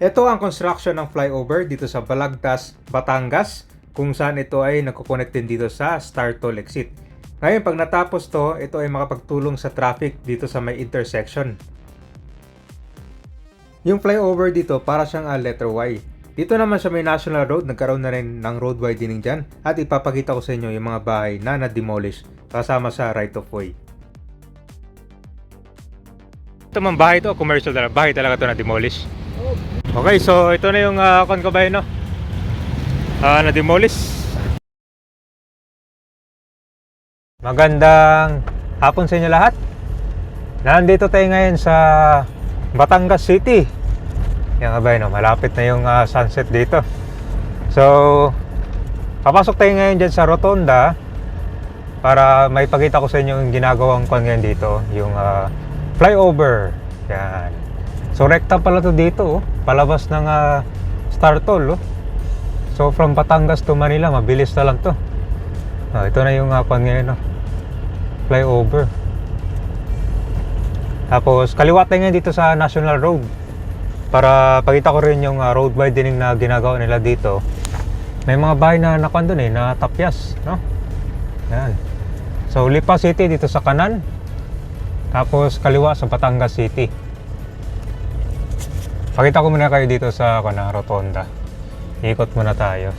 Ito ang construction ng flyover dito sa Balagtas, Batangas, kung saan ito ay nagkoconnect din dito sa Star Toll Exit. Ngayon, pag natapos to, ito ay makapagtulong sa traffic dito sa may intersection. Yung flyover dito para siyang letter Y. Dito naman sa may National Road, nagkaroon na rin ng road widening dyan at ipapakita ko sa inyo yung mga bahay na na-demolish kasama sa right of way. Ito mang bahay to, commercial talaga. Bahay talaga to na-demolish. Okay, so ito na yung kabahay, no? Na-demolish. Magandang hapon sa inyo lahat. Nandito tayo ngayon sa Batangas City. Yan kabahay, no? Malapit na yung sunset dito. So, papasok tayo ngayon dyan sa Rotonda para maipakita ko sa inyo yung ginagawang ko ngayon dito, yung flyover. Yan. So rekta pala to dito, palabas ng Star Toll. So from Batangas to Manila, mabilis na lang to. Ito na yung ngayon, flyover. Tapos kaliwa tayo ngayon dito sa National Road para pakita ko rin yung road widening na ginagawa nila dito. May mga bahay na nakuan doon na tapyas, no? Yan. So Lipa City dito sa kanan. Tapos kaliwa sa Batangas City. Pakita ko muna kayo dito sa Rotonda. Ikot muna tayo.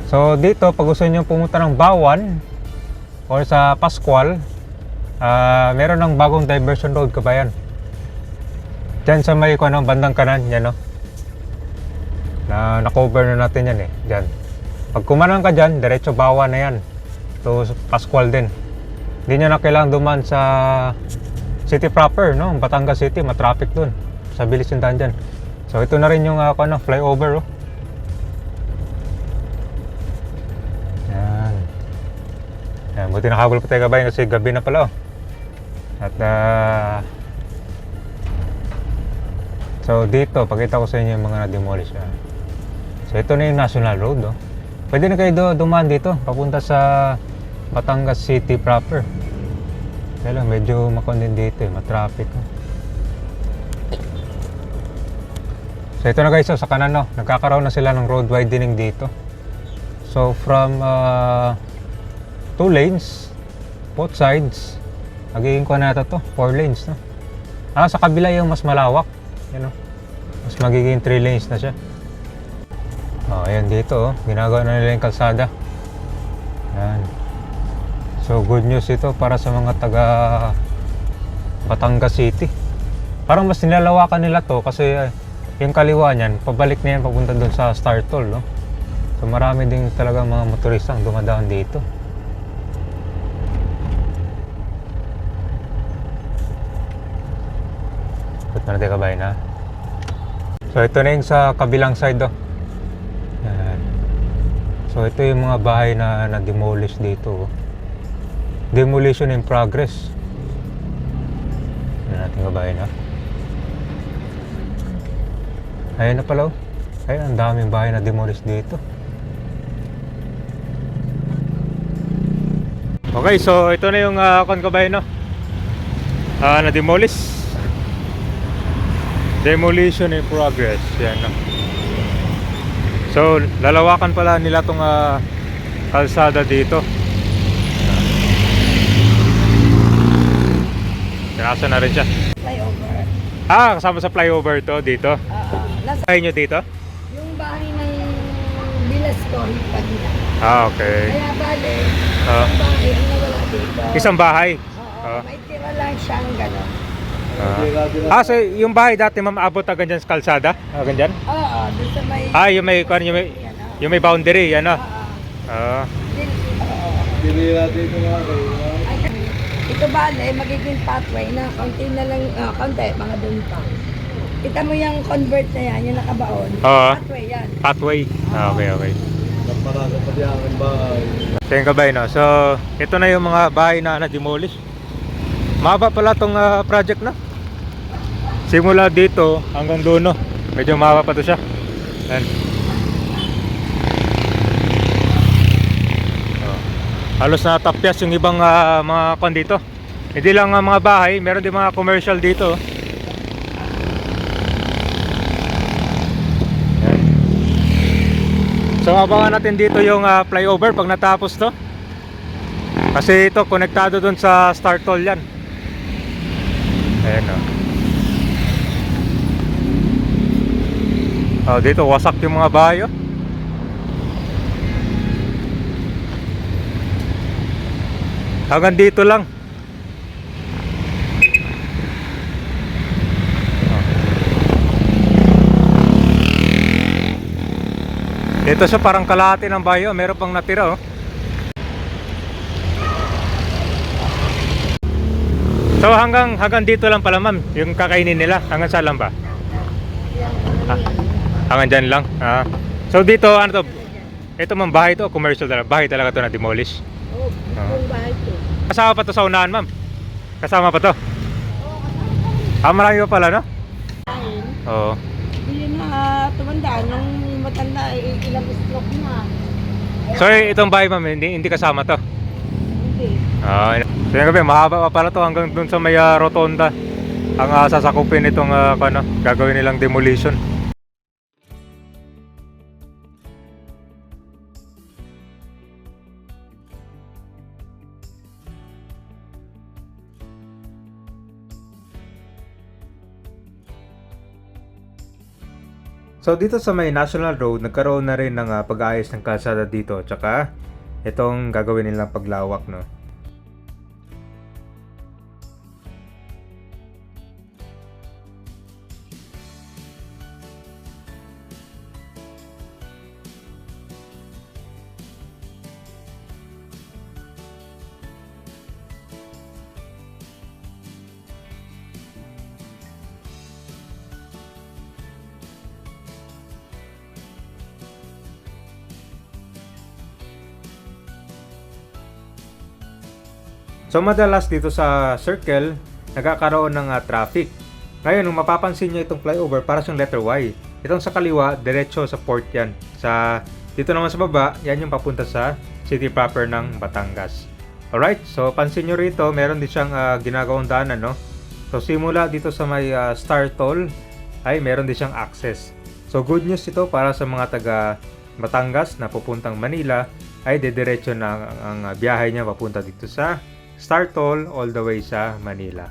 So dito, pag gusto nyo pumunta ng Bawan or sa Pascual, meron ng bagong diversion road kabayan. Diyan sa may bandang kanan, yan, no? Na-cover na natin yan Diyan. Pag kumanang ka dyan, diretso Bawan na yan. To Pascual din. Hindi nyo na kailangan duman sa city proper, no? Batangas City, matraffic dun. Sa bilis yung daan dyan. So ito na rin yung flyover, Yan. Yan, buti nakabul pa tayo kabayan kasi gabi na pala, At so dito, pakita ko sa inyo yung mga na-demolish. So ito na yung National Road, Pwede na kayo dumaan dito, papunta sa Batangas City proper. Kaya lang, medyo makondin dito, matraffic. So ito na guys, sa kanan, nagkakaroon na sila ng road widening dito. So from 2 lanes, both sides, magiging na to 4 lanes, sa kabila yung mas malawak, mas magiging 3 lanes na siya. Ayan dito, ginagawa na nila yung kalsada. Yan. So good news ito para sa mga taga Batangas City. Parang mas nilalawakan nila to kasi yung kaliwa niyan, pabalik na yan papunta doon sa Star Toll, So marami din talaga mga motoristang dumadaan dito. Ikot na natin kabayan, So ito na yung sa kabilang side, Yan. So ito yung mga bahay na na-demolish dito, Demolition in progress. Yan natin kabayan, Ayan na pala, Ayan, ang daming bahay na demolish dito. Okay, so ito na yung kabayan, na-demolish. Demolition in progress. Yan, So lalawakan pala nila tong kalsada dito. Nasa na rin siya. Flyover. Kasama sa flyover to dito. Nasa Bahay nyo dito? yung bahay ng Bilaston, Pagina. Okay. Kaya bale, yung bahay ang nawala dito. Isang bahay? May tira lang siyang gano'n. So yung bahay dati maabot agad dyan sa kalsada? Agad dyan? Oo, doon sa may... Yung may boundary, yan, Dinira dito nga kayo. Ito bale, magiging pathway na konti na lang, mga doon pa. Kita mo yung convert na yan, yung nakabaon. Pathway yan. Pathway? Okay. Napakasa pa di aking bahay. Tingin ka ba, So, ito na yung mga bahay na na-demolish. Mahaba pala tong project, Simula dito hanggang doon, Medyo mahaba pa to siya. Yan. Halos natapyas yung ibang mga kon dito. Hindi lang mga bahay, meron din mga commercial dito. Yan. So abangan natin dito yung flyover pag natapos to. Kasi ito konektado dun sa Star Toll yan. Ayan o. Oh, dito wasak yung mga bahay oh. Hanggang dito lang. Dito siya parang kalahati ng bayo, meron pang natira oh. So hanggang dito lang pala ma'am, yung kakainin nila, hanggang saan lang ba? Hanggang dyan lang. So dito ano to? Ito ma'am, bahay to, commercial talaga. Bahay talaga to na demolish. Oo, yung bahay to. Kasama pa to sa unahan ma'am? Kasama pa to? Marami pa pala no? Oo. Hindi na tumanda. Nung matanda, ilang stroke na. So itong bahay ma'am, hindi kasama to? Hindi. So yung gabi, mahaba pa pala to hanggang dun sa may rotonda. Ang sasakupin itong gagawin nilang demolition. So dito sa may National Road, nagkaroon na rin ng pag-aayos ng kalsada dito. Tsaka itong gagawin nilang paglawak no. So madalas dito sa circle, nagkakaroon ng traffic. Ngayon, kung mapapansin nyo itong flyover, para siyang letter Y. Itong sa kaliwa, diretso sa port yan. Dito naman sa baba, yan yung papunta sa city proper ng Batangas. Alright, so pansin nyo rito, meron din siyang ginagawang daanan, no? So simula dito sa may Star Toll, ay meron din siyang access. So good news ito para sa mga taga Batangas na pupuntang Manila, ay dediretso na ang biyahe niya papunta dito sa Star Toll all the way sa Manila.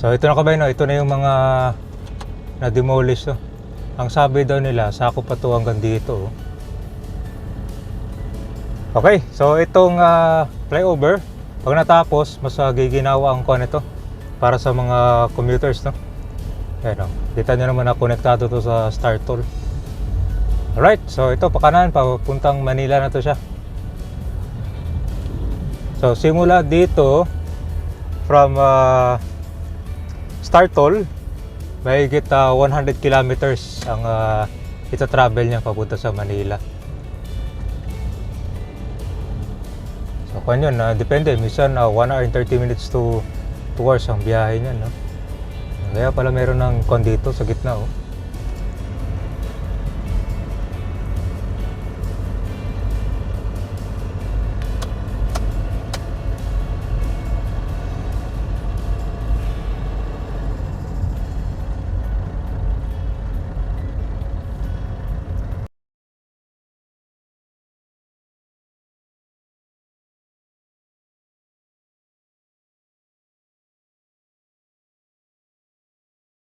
So ito na kabayan, ito na yung mga na-demolish to. Ang sabi daw nila, sakop pa to hanggang dito. Okay, so itong flyover, pag natapos, mas giginawa ang nito para sa mga commuters, no? Ayan, kita nyo naman na konektado to sa Star Toll. Alright, so ito pakanan, papuntang Manila na to siya. So simula dito from Star Toll, may higit 100 kilometers ang ita-travel niya papunta sa Manila. So kung yun, depende, minsan 1 hour and 30 minutes to 2 hours ang biyahe niya, no? Kaya pala meron ng kon dito sa gitna, oh.